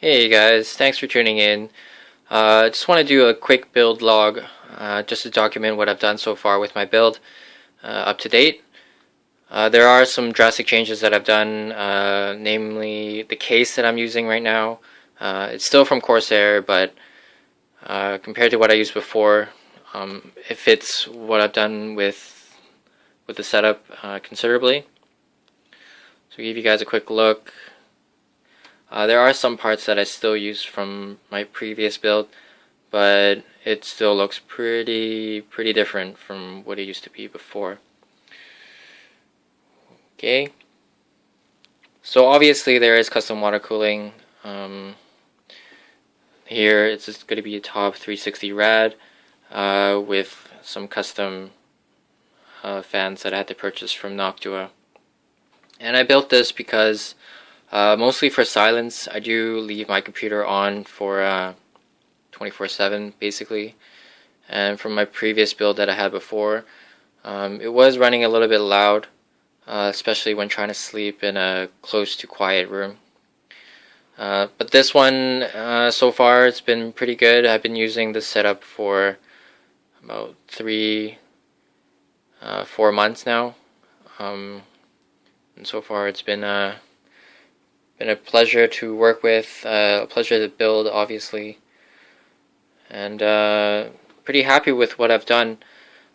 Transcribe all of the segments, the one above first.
Hey guys, thanks for tuning in. I just want to do a quick build log just to document what I've done so far with my build up to date. There are some drastic changes that I've done, namely the case that I'm using right now. It's still from Corsair, but compared to what I used before, it fits what I've done with the setup considerably. So I'll give you guys a quick look. There are some parts that I still use from my previous build, but it still looks pretty different from what it used to be before. Okay, so obviously there is custom water cooling. Here it's just going to be a top 360 rad with some custom fans that I had to purchase from Noctua. And I built this because mostly for silence, I do leave my computer on for 24/7 basically. And from my previous build that I had before, it was running a little bit loud, especially when trying to sleep in a close to quiet room. But this one, so far, it's been pretty good. I've been using this setup for about 4 months now. And so far it's been a pleasure to work with, a pleasure to build, obviously, and pretty happy with what I've done.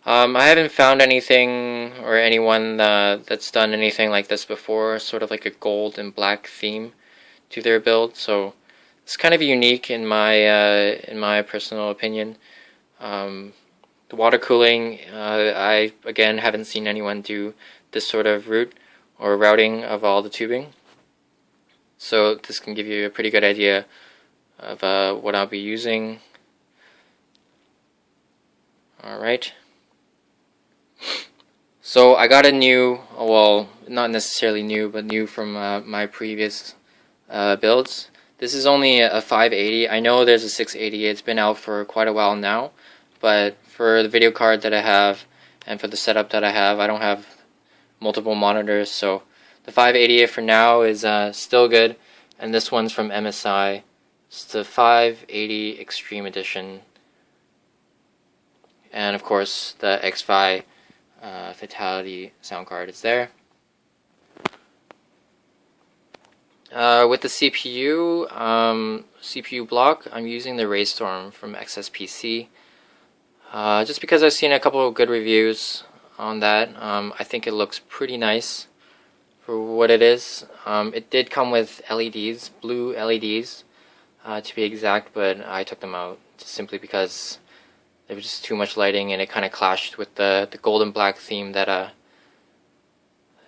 I haven't found anything or anyone that's done anything like this before, sort of like a gold and black theme to their build, so it's kind of unique in my personal opinion. The water cooling, I again haven't seen anyone do this sort of route or routing of all the tubing. So this can give you a pretty good idea of what I'll be using. Alright. So I got a new, well, not necessarily new, but new from my previous builds. This is only a 580. I know there's a 680. It's been out for quite a while now, but for the video card that I have and for the setup that I don't have multiple monitors, so the 580 for now is still good, and this one's from MSI. It's the 580 Extreme Edition, and of course the X5 Fatality sound card is there. With the CPU block, I'm using the Raystorm from XSPC, just because I've seen a couple of good reviews on that. I think it looks pretty nice for what it is. It did come with LEDs, blue LEDs to be exact, but I took them out simply because there was just too much lighting and it kind of clashed with the gold and black theme that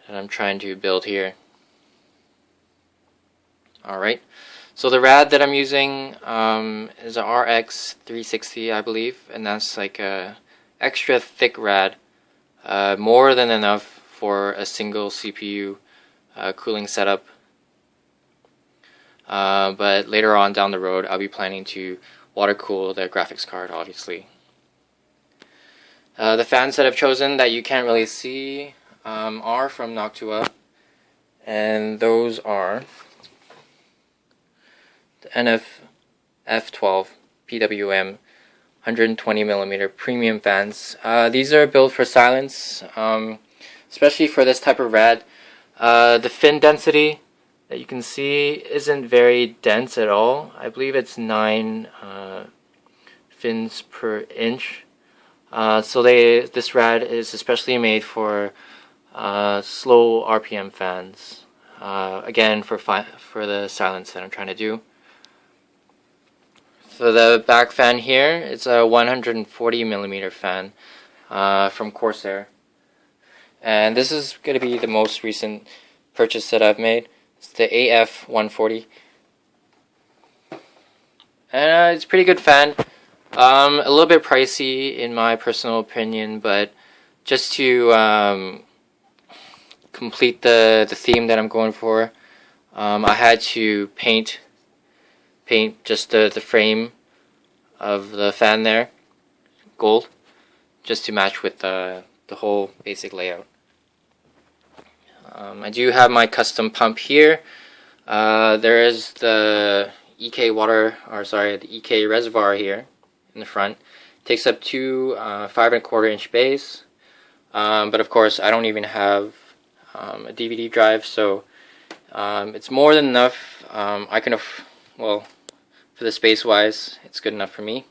I'm trying to build here. Alright, so the rad that I'm using is a RX 360, I believe, and that's like a extra thick rad, more than enough for a single CPU cooling setup. But later on down the road, I'll be planning to water cool the graphics card, obviously. The fans that I've chosen that you can't really see are from Noctua, and those are the F12 PWM 120mm premium fans. These are built for silence, especially for this type of rad. The fin density that you can see isn't very dense at all. I believe it's 9 fins per inch. So this rad is especially made for slow RPM fans. Again, for the silence that I'm trying to do. So the back fan here is a 140mm fan from Corsair. And this is going to be the most recent purchase that I've made. It's the AF140. And it's a pretty good fan. A little bit pricey in my personal opinion, but just to complete the theme that I'm going for, I had to paint just the frame of the fan there gold, just to match with the whole basic layout. I do have my custom pump here. There is the EK the EK reservoir here in the front. It takes up two 5¼ inch bays, but of course I don't even have a DVD drive, so it's more than enough. I can, well, for the space wise, it's good enough for me.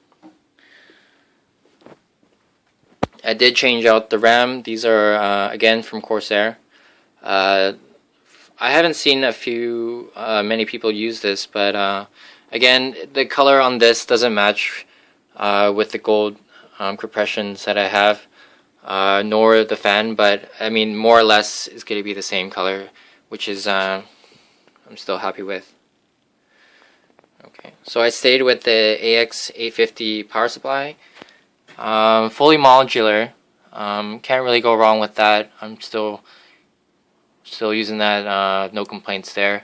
I did change out the RAM. These are again from Corsair. I haven't seen many people use this, but again, the color on this doesn't match with the gold compressions that I have, nor the fan, but I mean, more or less is going to be the same color, which is I'm still happy with. Okay, so I stayed with the AX850 power supply. Fully modular. Can't really go wrong with that. I'm still using that. No complaints there.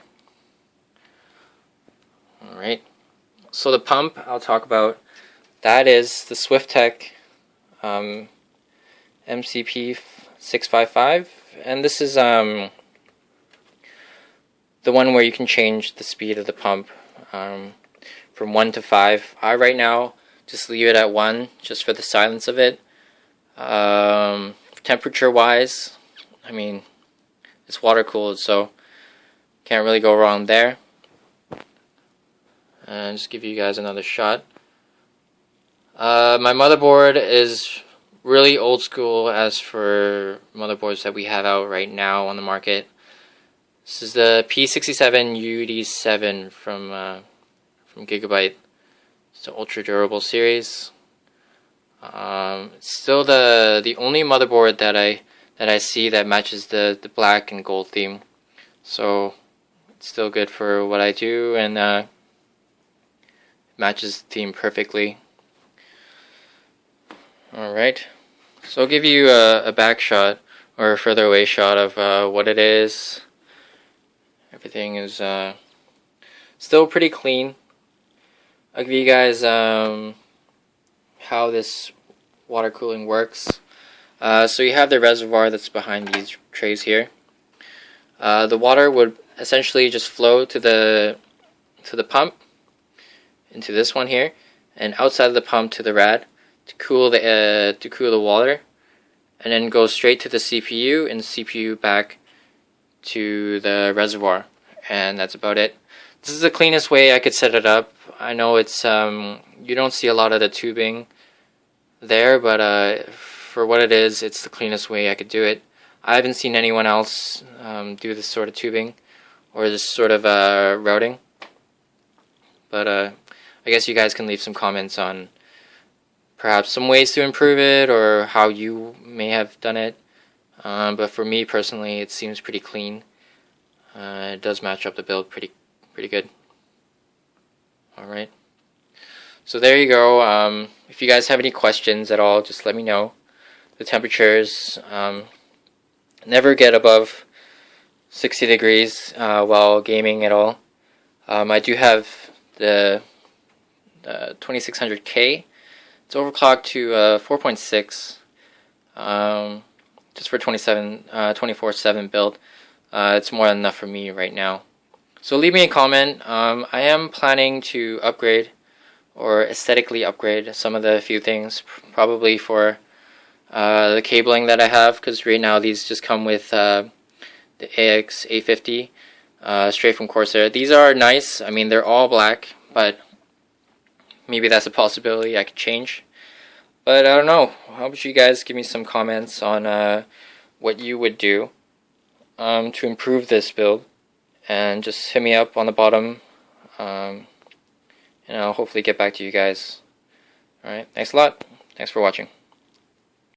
Alright, so the pump I'll talk about, that is the SwiftTech MCP 655, and this is the one where you can change the speed of the pump from 1 to 5. I right now just leave it at 1 just for the silence of it. Temperature wise, I mean, it's water cooled, so can't really go wrong there. And just give you guys another shot. My motherboard is really old school as for motherboards that we have out right now on the market. This is the P67UD7 from Gigabyte. It's an ultra durable series. It's still the only motherboard that I see that matches the black and gold theme. So it's still good for what I do, and matches the theme perfectly. Alright, so I'll give you a back shot or a further away shot of what it is. Everything is still pretty clean. I'll give you guys how this water cooling works. So you have the reservoir that's behind these trays here. The water would essentially just flow to the pump, into this one here, and outside of the pump to the rad to cool the water, and then go straight to the CPU, and the CPU back to the reservoir, and that's about it. This is the cleanest way I could set it up. I know it's you don't see a lot of the tubing there, but for what it is, it's the cleanest way I could do it. I haven't seen anyone else do this sort of tubing or this sort of routing, but I guess you guys can leave some comments on perhaps some ways to improve it or how you may have done it. But for me personally, it seems pretty clean. It does match up the build pretty good. Alright, so there you go. If you guys have any questions at all, just let me know. The temperatures never get above 60 degrees while gaming at all. I do have the 2600K. It's overclocked to 4.6 just for 24/7 build. It's more than enough for me right now. So leave me a comment. I am planning to upgrade or aesthetically upgrade some of the few things, probably for the cabling that I have, because right now these just come with the AX850 straight from Corsair. These are nice. I mean, they're all black, but maybe that's a possibility I could change. But I don't know. How about you guys give me some comments on what you would do to improve this build, and just hit me up on the bottom, and I'll hopefully get back to you guys. Alright, thanks a lot. Thanks for watching.